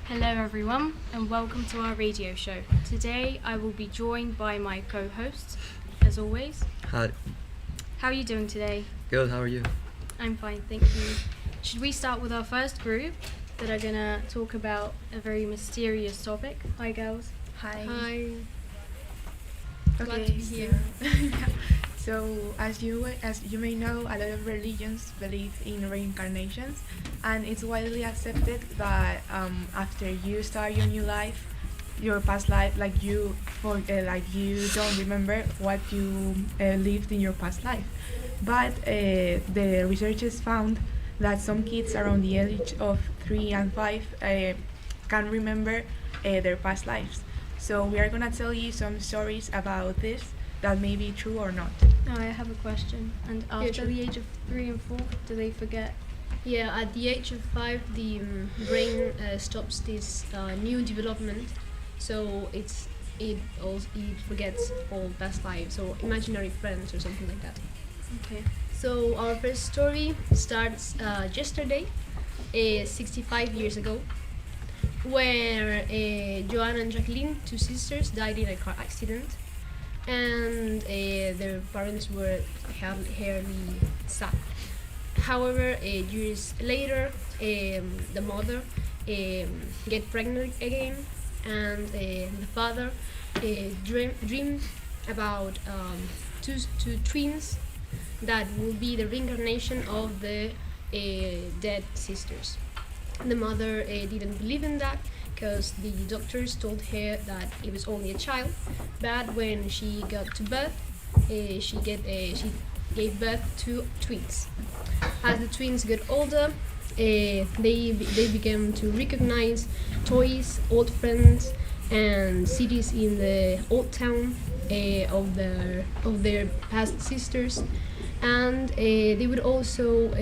Hello everyone and welcome to our radio show. Today I will be joined by my co-hosts, as always. Hi. How are you doing today? Good, how are you? I'm fine, thank you. Should we start with our first group that are gonna talk about a very mysterious topic? Hi girls. Hi. Glad to be here. So, as you may know, a lot of religions believe in reincarnations, and it's widely accepted that after you start your new life, your past life, you don't remember what you lived in your past life. But the researchers found that some kids around the age of 3 and 5 can remember their past lives. So we are gonna tell you some stories about this that may be true or not. Now I have a question. And after the age of 3 and 4, do they forget? Yeah, at the age of 5, the brain stops this new development, so it forgets all past lives or imaginary friends or something like that. Okay. So our first story starts yesterday, 65 years ago, where Joanne and Jacqueline, two sisters, died in a car accident, and their parents were hardly sad. However, years later, the mother get pregnant again, and the father dreamed about two twins that will be the reincarnation of the dead sisters. The mother didn't believe in that because the doctors told her that it was only a child, but when she got to birth, she gave birth to twins. As the twins got older, they began to recognize toys, old friends, and cities in the old town of their past sisters, and they would also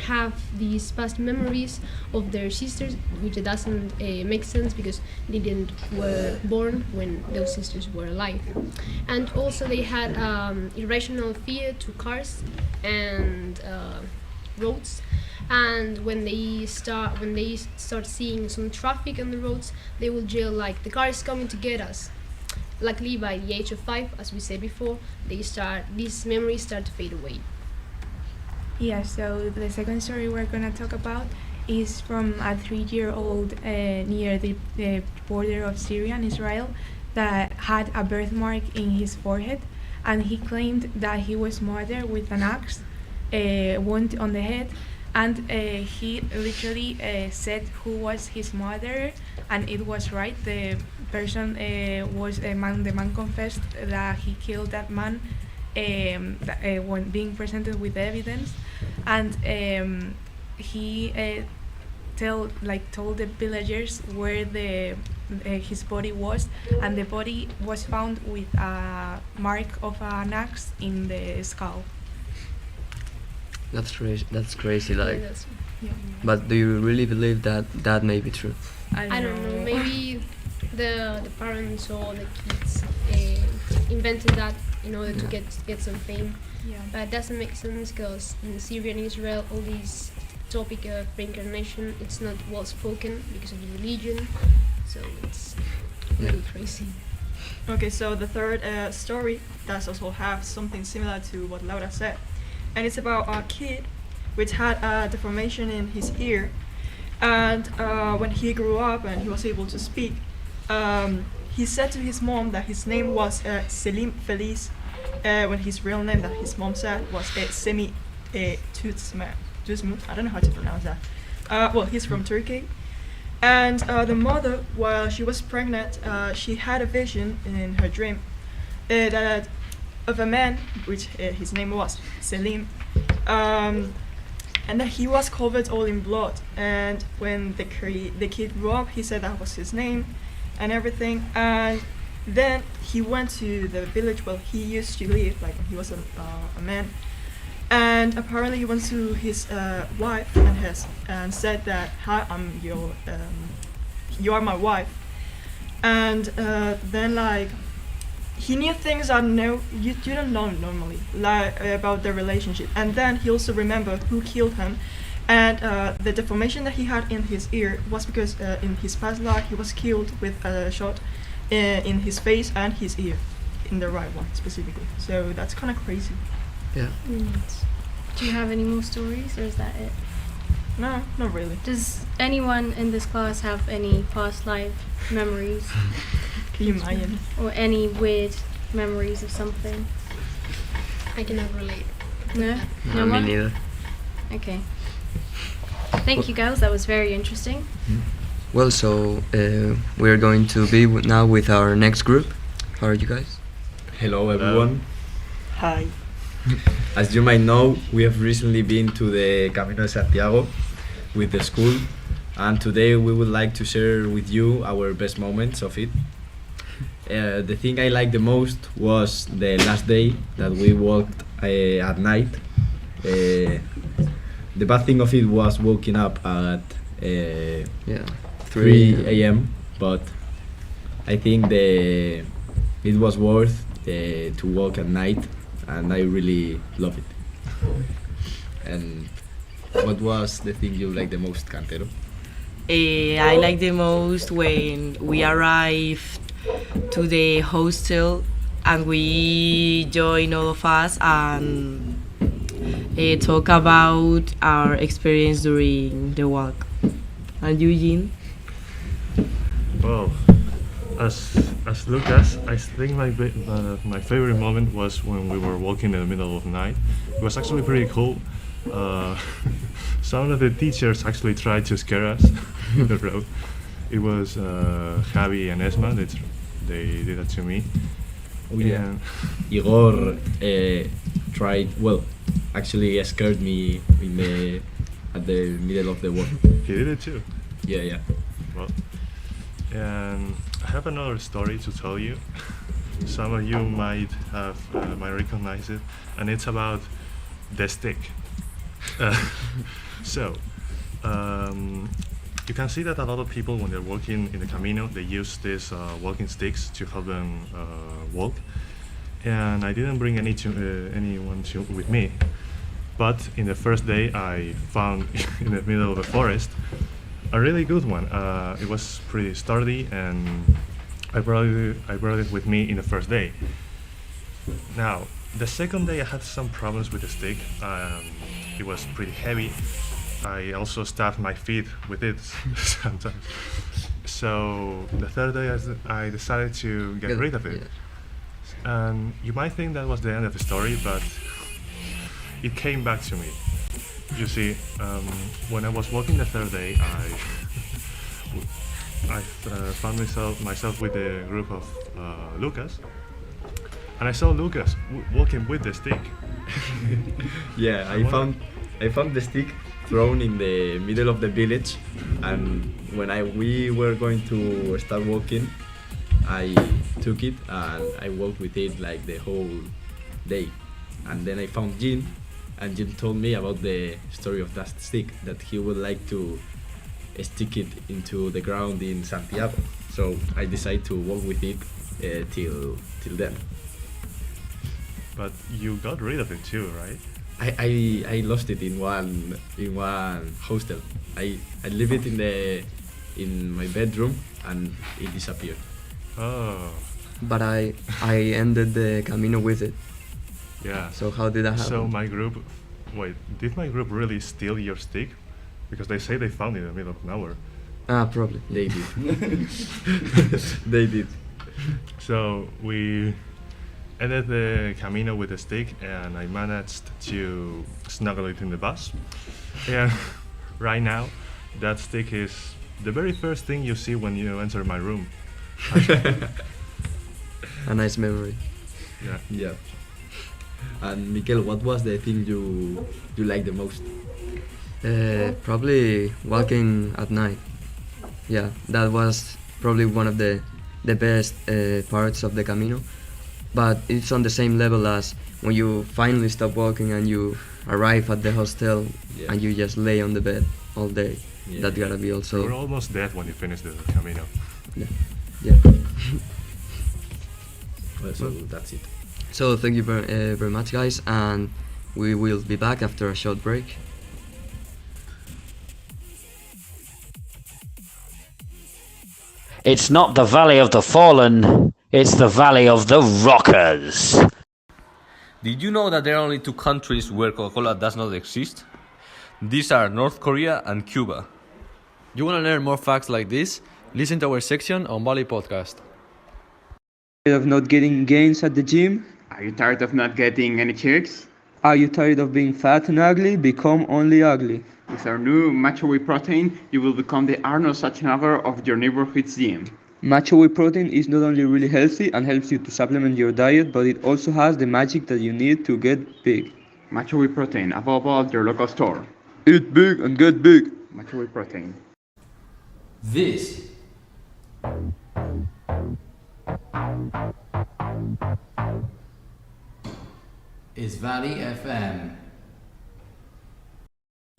have these past memories of their sisters, which doesn't make sense because they didn't were born when those sisters were alive. And also they had irrational fear to cars and roads, and when they start seeing some traffic on the roads, they will yell like, the car is coming to get us. Luckily, by the age of 5, as we said before, these memories start to fade away. Yeah, so the second story we're gonna talk about is from a 3-year-old near the border of Syria and Israel that had a birthmark in his forehead, and he claimed that he was murdered with an axe, wound on the head, and he literally said who was his murderer, and it was right. The person was a man. The man confessed that he killed that man when being presented with evidence, and he told the villagers where his body was, and the body was found with a mark of an axe in the skull. That's crazy. That's crazy. Like, Yeah. but do you really believe that may be true? I don't know. Maybe the parents or the kids invented that in order to get some fame. Yeah. But it doesn't make sense because in Syria and Israel, all this topic of reincarnation, it's not well spoken because of the religion. So it's really crazy. Okay, so the third story does also have something similar to what Laura said, and it's about a kid which had a deformation in his ear, and when he grew up and he was able to speak, he said to his mom that his name was Selim Feliz, when his real name that his mom said was Semi Tuzma. I don't know how to pronounce that. Well, he's from Turkey. And the mother, while she was pregnant, she had a vision in her dream that of a man, which his name was Selim, and that he was covered all in blood. And when the kid grew up, he said that was his name and everything. And then he went to the village where he used to live, like when he was a man. And apparently he went to his wife and said that, "Hi, you are my wife." And then he knew things that you don't know normally, like about their relationship. And then he also remembered who killed him, And the deformation that he had in his ear was because in his past life he was killed with a shot in his face and his ear, in the right one specifically. So that's kind of crazy. Yeah. Do you have any more stories, or is that it? No, not really. Does anyone in this class have any past life memories, Can you imagine? or any weird memories of something? I cannot relate. No? No, me one? neither. Okay. Thank you, girls. That was very interesting. Well, so we're going to be now with our next group. How are you guys? Hello everyone. Hi. As you might know, we have recently been to the Camino de Santiago with the school, and today we would like to share with you our best moments of it. The thing I liked the most was the last day that we walked at night. The bad thing of it was waking up at Yeah. 3 a.m. But I think it was worth to walk at night, and I really love it. And what was the thing you liked the most, Cantero? I like the most when we arrived to the hostel and we join all of us and talk about our experience during the walk. And Eugene? Well, as Lucas, I think my favorite moment was when we were walking in the middle of the night. It was actually pretty cool. Some of the teachers actually tried to scare us in the road. It was Javi and Esma. They did that to me. Oh yeah. And Igor tried. Well, actually scared me at the middle of the walk. he did it too. Yeah, yeah. Well, and I have another story to tell you. Some of you might recognize it, and it's about the stick. So, you can see that a lot of people, when they're walking in the Camino, they use these walking sticks to help them walk. And I didn't bring anyone with me. But in the first day, I found in the middle of the forest a really good one. It was pretty sturdy, and I brought it with me in the first day. Now, the second day I had some problems with the stick. It was pretty heavy. I also stabbed my feet with it sometimes. So the third day I decided to get rid of it. Yeah. And you might think that was the end of the story, but it came back to me. You see, when I was walking the third day, I found myself with a group of Lucas, and I saw Lucas walking with the stick. Yeah, I found the stick thrown in the middle of the village, and when we were going to start walking, I took it and I walked with it like the whole day. And then I found Jin, and Jin told me about the story of that stick, that he would like to stick it into the ground in Santiago. So I decided to walk with it till then. But you got rid of it too, right? I lost it in one hostel. I leave it in my bedroom, and it disappeared. Oh, But I ended the Camino with it. yeah. So how did that happen? So did my group really steal your stick? Because they say they found it in the middle of nowhere. Probably. They did. They did. So we ended the Camino with a stick, and I managed to snuggle it in the bus. And right now, that stick is the very first thing you see when you enter my room. A nice memory. Yeah. Yeah. And Mikel, what was the thing you liked the most? Probably walking at night. Yeah, that was probably one of the best parts of the Camino. But it's on the same level as when you finally stop walking and you arrive at the hostel, Yeah. and you just lay on the bed all day. Yeah. That gotta be You also. were almost dead when you finished the Camino. Yeah. Well, so that's it. So thank you very much, guys, and we will be back after a short break. It's not the Valley of the Fallen, it's the Valley of the Rockers. Did you know that there are only two countries where Coca-Cola does not exist? These are North Korea and Cuba. You want to learn more facts like this? Listen to our section on Valley Podcast. Tired of not getting gains at the gym? Are you tired of not getting any chicks? Are you tired of being fat and ugly? Become only ugly. With our new Matcha Whey Protein, you will become the Arnold Schwarzenegger of your neighborhood gym. Matcha Whey Protein is not only really healthy and helps you to supplement your diet, but it also has the magic that you need to get big. Matcha Whey Protein, available at your local store. Eat big and get big. Matcha Whey Protein. This is Valley FM.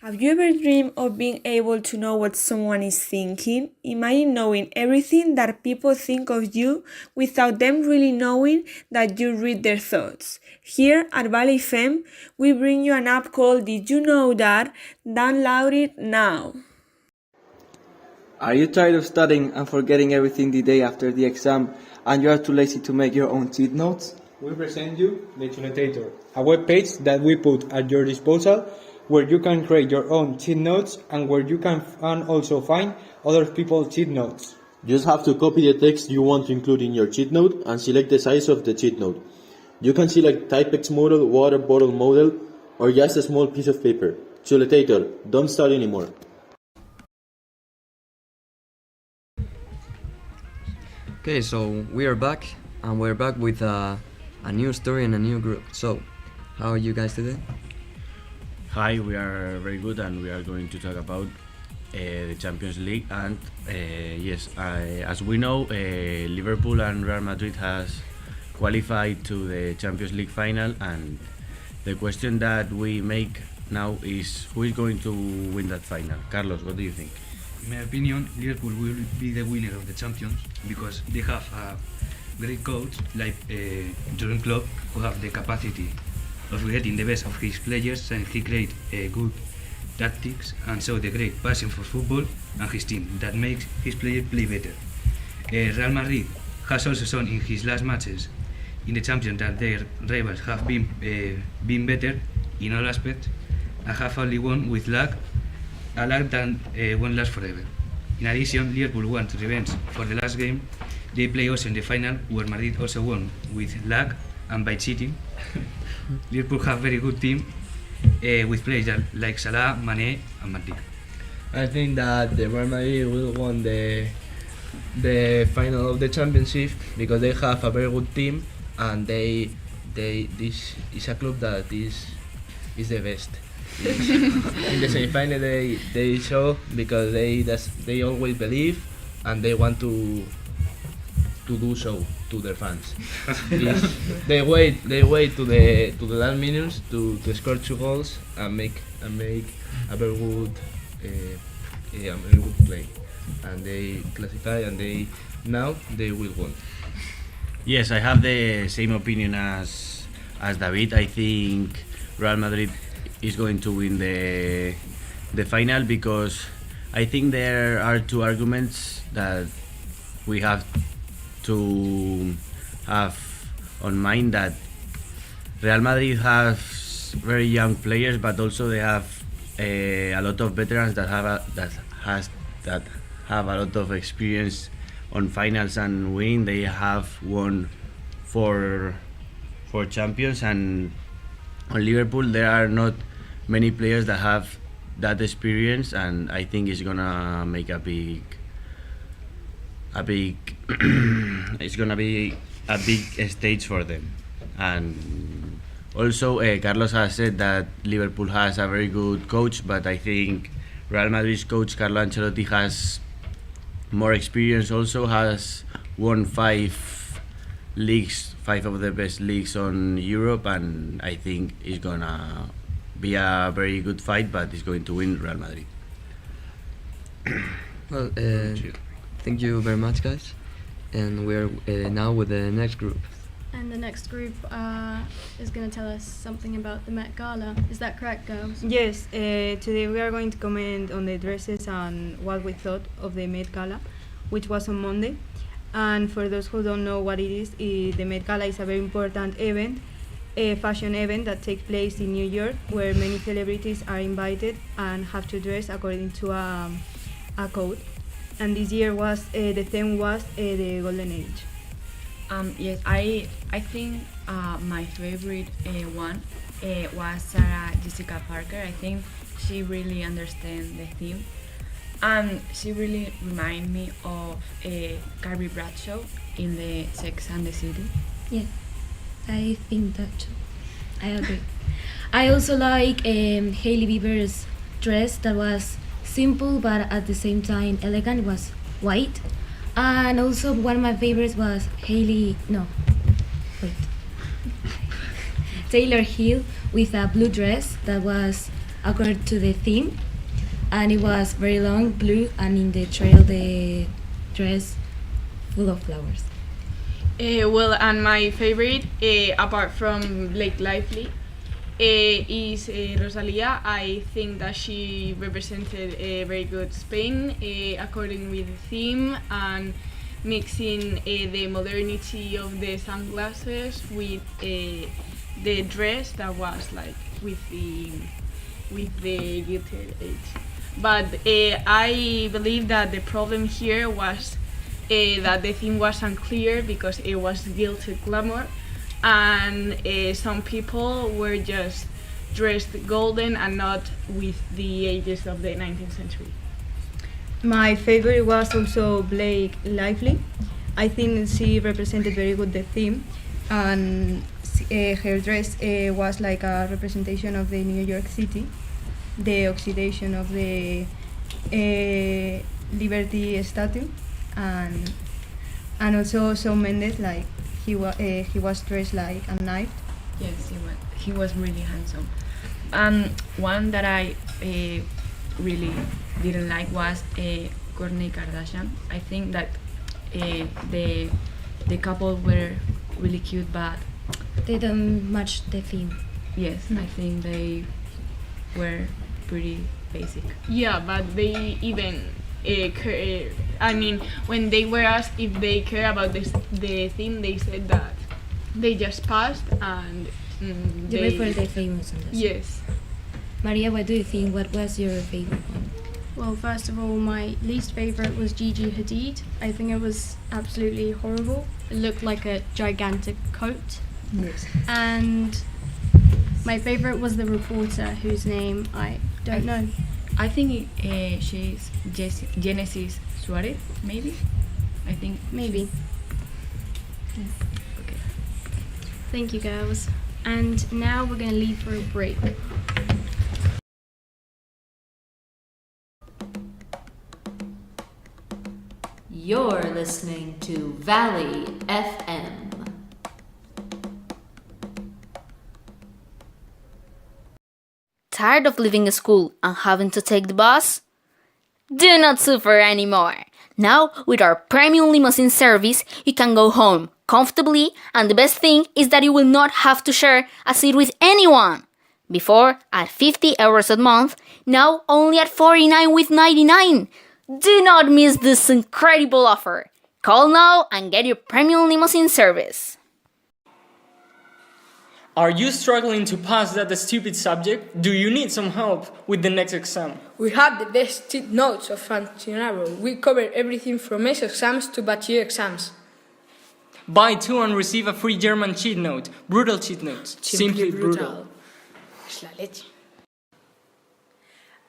Have you ever dreamed of being able to know what someone is thinking? Imagine knowing everything that people think of you without them really knowing that you read their thoughts. Here at Valley FM, we bring you an app called Did You Know That? Download it now. Are you tired of studying and forgetting everything the day after the exam and you are too lazy to make your own cheat notes? We present you the Tunetator, a web page that we put at your disposal where you can create your own cheat notes and where you can also find other people's cheat notes. You just have to copy the text you want to include in your cheat note and select the size of the cheat note. You can select Typex model, water bottle model, or just a small piece of paper. Tunetator, don't study anymore. Okay, so we are back, and we're back with a new story and a new group. So, how are you guys today? Hi, we are very good, and we are going to talk about the Champions League. And as we know, Liverpool and Real Madrid has qualified to the Champions League final, and the question that we make now is who is going to win that final? Carlos, what do you think? In my opinion, Liverpool will be the winner of the Champions because they have a great coach like Jurgen Klopp, who have the capacity of getting the best of his players, and he create good tactics and show the great passion for football and his team that makes his players play better. Real Madrid has also shown in his last matches in the Champions that their rivals have been better in all aspects and have only won with luck, a luck that won't last forever. In addition, Liverpool want revenge for the last game. They play also in the final, where Madrid also won with luck and by cheating. Liverpool have very good team with players like Salah, Mane and Matip. I think that the Real Madrid will win the final of the championship because they have a very good team and this is a club that is the best. In the semi-final they show because they always believe and they want to do so to their fans. they wait to the last minutes to score 2 goals and make a very good play, and they classify and they will win. Yes, I have the same opinion as David. I think Real Madrid is going to win the final because I think there are 2 arguments that we have to have on mind. That Real Madrid has very young players, but also they have a lot of veterans that have a lot of experience on finals and winning. They have won 4 champions, and on Liverpool there are not many players that have that experience, and I think it's gonna make a big it's gonna be a big stage for them. And also Carlos has said that Liverpool has a very good coach, but I think Real Madrid's coach Carlo Ancelotti has more experience, also has won 5 leagues, 5 of the best leagues on Europe, and I think it's gonna be a very good fight, but it's going to win Real Madrid. Well, thank you very much, guys, and we're now with the next group. And the next group is going to tell us something about the Met Gala. Is that correct, girls? Yes, today we are going to comment on the dresses and what we thought of the Met Gala. which was on Monday. And for those who don't know what it is, the Met Gala is a very important event, a fashion event that takes place in New York, where many celebrities are invited and have to dress according to a code. And this year was the theme was the Golden Age. Yes, I think my favorite one was Sarah Jessica Parker. I think she really understands the theme, and she really reminded me of Carrie Bradshaw in the Sex and the City. Yeah, I think that too. I agree. I also like Hailey Bieber's dress that was simple but at the same time elegant. It was white. And also one of my favorites was Taylor Hill with a blue dress that was according to the theme, and it was very long, blue, and in the trail the dress full of flowers. Well, and my favorite, apart from Blake Lively, is Rosalia. I think that she represented a very good Spain according with the theme and mixing the modernity of the sunglasses with the dress that was like with the Gilded Age. But I believe that the problem here was that the theme was unclear because it was gilded glamour, and some people were just dressed golden and not with the ages of the 19th century. My favorite was also Blake Lively. I think she represented very good the theme, and her dress was like a representation of the New York City, the oxidation of the Liberty statue, and also Shawn Mendes, like he was dressed like a knife. Yes, he was really handsome. One that I really didn't like was Kourtney Kardashian. I think that the couple were really cute, but they don't match the theme. Yes, I think they were pretty basic. Yeah, but they even I mean, when they were asked if they care about the theme, they said that they just passed and they were the famous on this. Yes. Maria, what do you think? What was your favorite one? Well, first of all, my least favorite was Gigi Hadid. I think it was absolutely horrible. It looked like a gigantic coat. Yes. And my favorite was the reporter, whose name I don't know. I think she's Genesis Suarez, maybe? I think. Maybe. Yes. Okay. Thank you, girls. And now we're going to leave for a break. You're listening to Valley FM. Tired of leaving school and having to take the bus? Do not suffer anymore. Now, with our premium limousine service, you can go home comfortably, and the best thing is that you will not have to share a seat with anyone. Before, at 50 euros a month, now only at 49.99. Do not miss this incredible offer. Call now and get your premium limousine service. Are you struggling to pass that stupid subject? Do you need some help with the next exam? We have the best cheat notes of Fancinaro. We cover everything from MES exams to bachelor exams. Buy two and receive a free German cheat note. Brutal cheat notes. Simply brutal. Es la leche.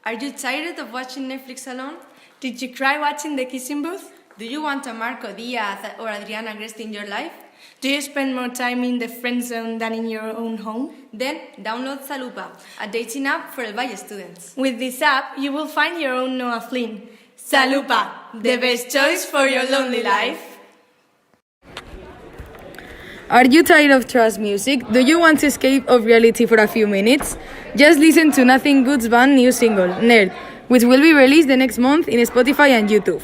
Are you tired of watching Netflix alone? Did you cry watching The Kissing Booth? Do you want a Marco Diaz or Adriana Greste in your life? Do you spend more time in the friend zone than in your own home? Then download Salupa, a dating app for El Valle students. With this app, you will find your own Noah Flynn. Salupa, the best choice for your lonely life. Are you tired of trance music? Do you want to escape of reality for a few minutes? Just listen to Nothing Good's band new single, Nerd, which will be released the next month in Spotify and YouTube.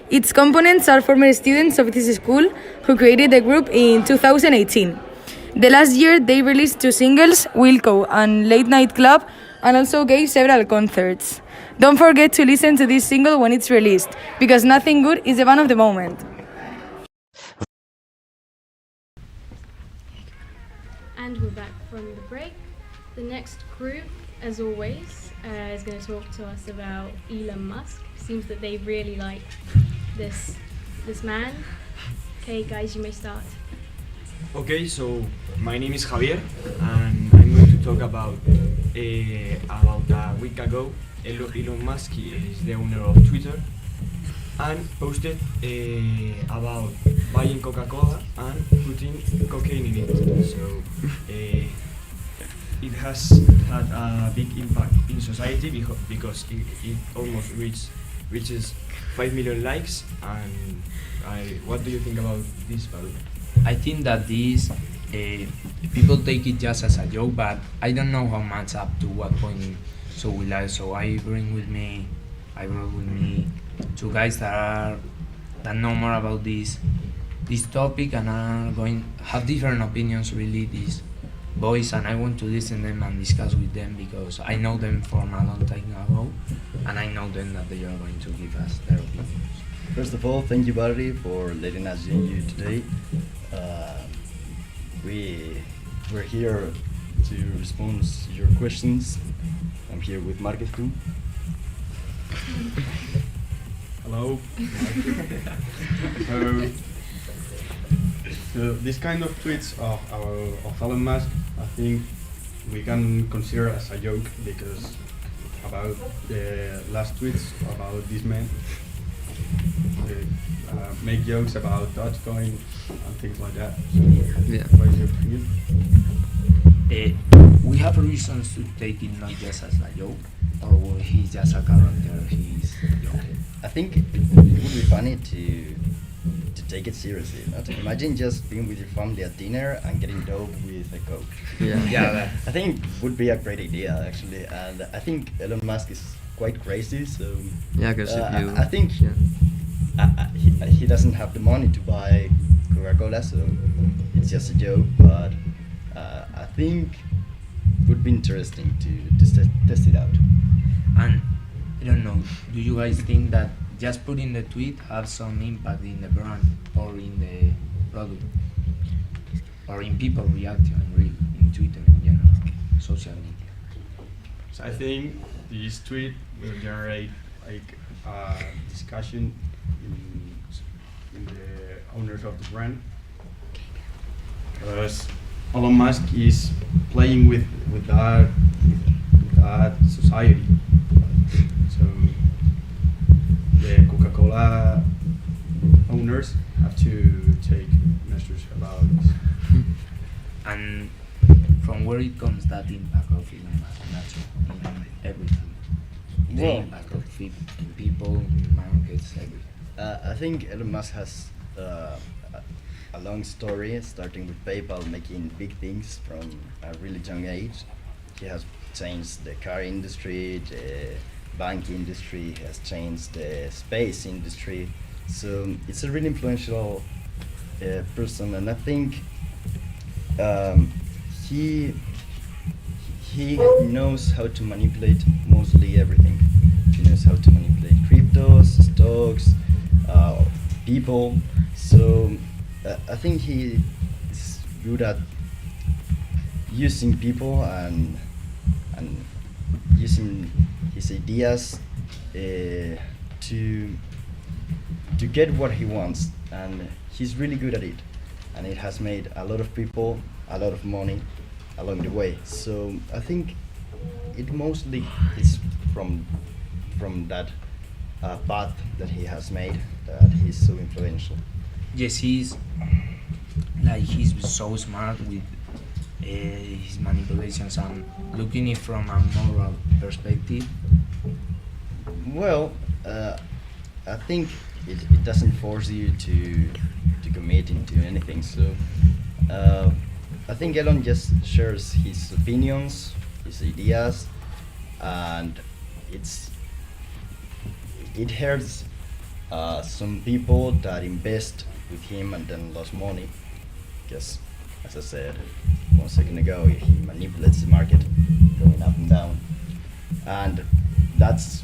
Its components are former students of this school who created the group in 2018. The last year, they released two singles, Wilco and Late Night Club, and also gave several concerts. Don't forget to listen to this single when it's released, because Nothing Good is the band of the moment. And we're back from the break. The next group, as always, is going to talk to us about Elon Musk. Seems that they really like this man. Okay, guys, you may start. Okay, so my name is Javier, and I'm going to talk about a week ago. Elon Musk is the owner of Twitter, and posted about buying Coca-Cola and putting cocaine in it. So it has had a big impact in society because it almost reaches 5 million likes. And what do you think about this, Pablo? I think that this people take it just as a joke, but I don't know how much up to what point so will I. So I brought with me two guys that know more about this topic and are going have different opinions really. These boys, and I want to listen to them and discuss with them because I know them from a long time ago, and I know them that they are going to give us their opinions. First of all, thank you, Barry, for letting us join you today. We're here to respond to your questions. I'm here with Marcus too. Hello. So this kind of tweets of Elon Musk, I think we can consider as a joke because about the last tweets about this man. Make jokes about Dogecoin and things like that. So, what is your opinion? We have reasons to take it not just as a joke, or he's just a character. He's joking. I think it would be funny to take it seriously. Not imagine just being with your family at dinner and getting dope with a Coke. Yeah. I think it would be a great idea actually, and I think Elon Musk is quite crazy. So yeah, because I think he doesn't have the money to buy Coca-Cola, so it's just a joke. But I think it would be interesting to test it out. And I don't know, do you guys think that just putting the tweet have some impact in the brand or in the product or in people reacting in Twitter in general, social media? So I think this tweet will generate like a discussion in the owners of the brand, because Elon Musk is playing with that society. So the Coca-Cola owners have to take measures about this. And from where it comes that impact of Elon Musk, naturally, in everything, the impact of people, markets, everything. I think Elon Musk has a long story, starting with PayPal, making big things from a really young age. He has changed the car industry, the bank industry, he has changed the space industry. So it's a really influential person, and I think he knows how to manipulate mostly everything. He knows how to manipulate cryptos, stocks, people. So I think he is good at using people and using his ideas to get what he wants, and he's really good at it, and it has made a lot of people a lot of money along the way. So I think it mostly is from that path that he has made that he's so influential. Yes, he's so smart with his manipulations and looking it from a moral perspective. Well, I think it doesn't force you to commit into anything. So I think Elon just shares his opinions, his ideas, and it hurts some people that invest with him and then lost money, because as I said 1 second ago, he manipulates the market going up and down. and that's,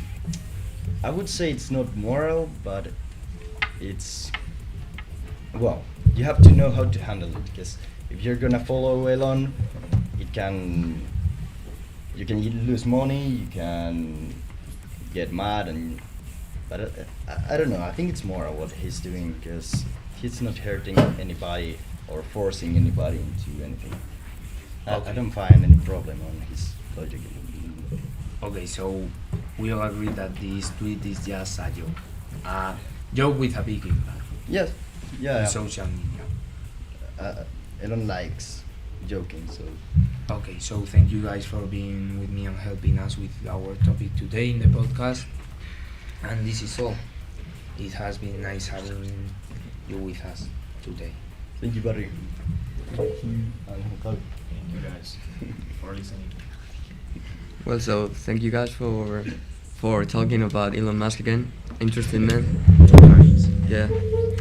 I would say it's not moral, but it's, well, you have to know how to handle it, because if you're gonna follow Elon, you can lose money, you can get mad, but I don't know, I think it's moral what he's doing, because he's not hurting anybody or forcing anybody into anything. I don't find any problem on his logic. Okay, so we all agree that this tweet is just a joke. A joke with a big impact. Yes, yeah. In social media. Elon likes joking, so. Okay, so thank you guys for being with me and helping us with our topic today in the podcast. And this is all. It has been nice having you with us today. Thank you, Barry. Thank you guys for listening. Well, so thank you guys for talking about Elon Musk again. Interesting man. Yeah.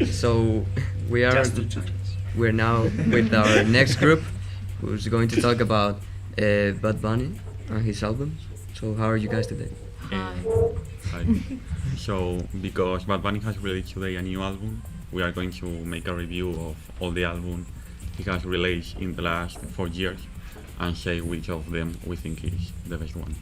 So we're now with our next group, who's going to talk about Bad Bunny and his albums. So how are you guys today? Hi. So because Bad Bunny has released today a new album, we are going to make a review of all the albums he has released in the last 4 years and say which of them we think is the best one.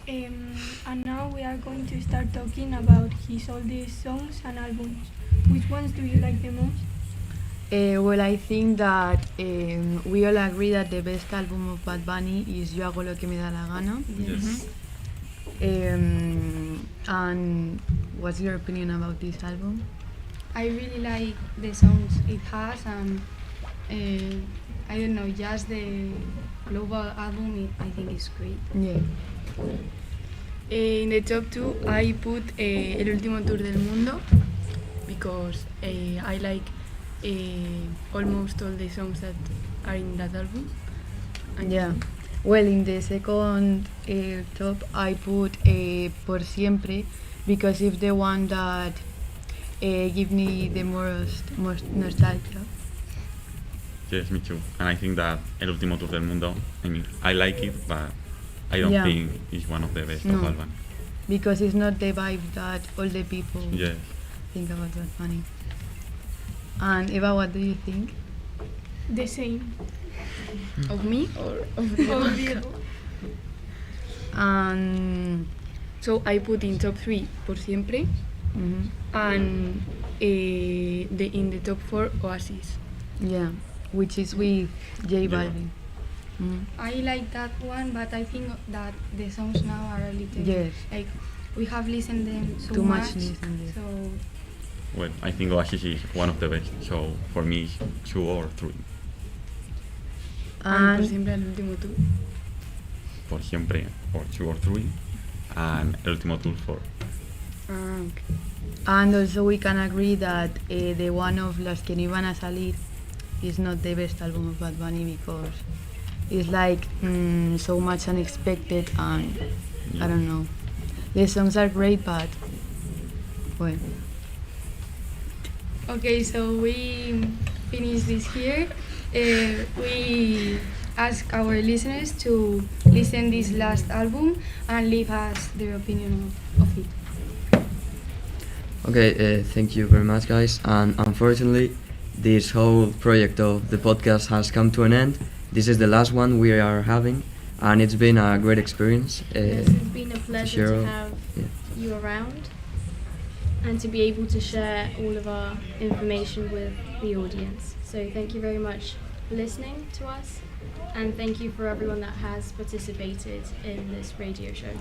And now we are going to start talking about his oldest songs and albums. Which ones do you like the most? Well, I think that we all agree that the best album of Bad Bunny is Yo hago lo que me da la gana. Yes. And what's your opinion about this album? I really like the songs it has, and I don't know, just the global album, I think is great. Yeah. In the top 2, I put El Último Tour del Mundo, because I like almost all the songs that are in that album. And yeah. Well, in the second top, I put Por Siempre, because it's the one that give me the most nostalgia. Yes, me too. And I think that El Último Tour del Mundo, I mean, I like it, but I don't think it's one of the best of Bad Bunny. Because it's not the vibe that all the people think about Bad Bunny. And Eva, what do you think? The same. Of me or of Diego? And so I put in top 3 Por Siempre, and in the top 4 Oasis. Yeah, which is with J Balvin. I like that one, but I think that the songs now are a little like we have listened them so Too much. So Well, I think Oasis is one of the best, so for me it's 2 or 3. And Por Siempre El Último Tour. Por Siempre for 2 or 3, and El Último Tour 4. Okay. And also we can agree that the one of Las que no iban a salir is not the best album of Bad Bunny, because it's like so much unexpected, and I don't know. The songs are great, but well. Okay, so we finish this here. We ask our listeners to listen this last album and leave us their opinion of it. Okay, thank you very much, guys. And unfortunately, this whole project of the podcast has come to an end. This is the last one we are having, and it's been a great experience. Yes, it's been a pleasure to have you around and to be able to share all of our information with the audience. So thank you very much for listening to us, and thank you for everyone that has participated in this radio show.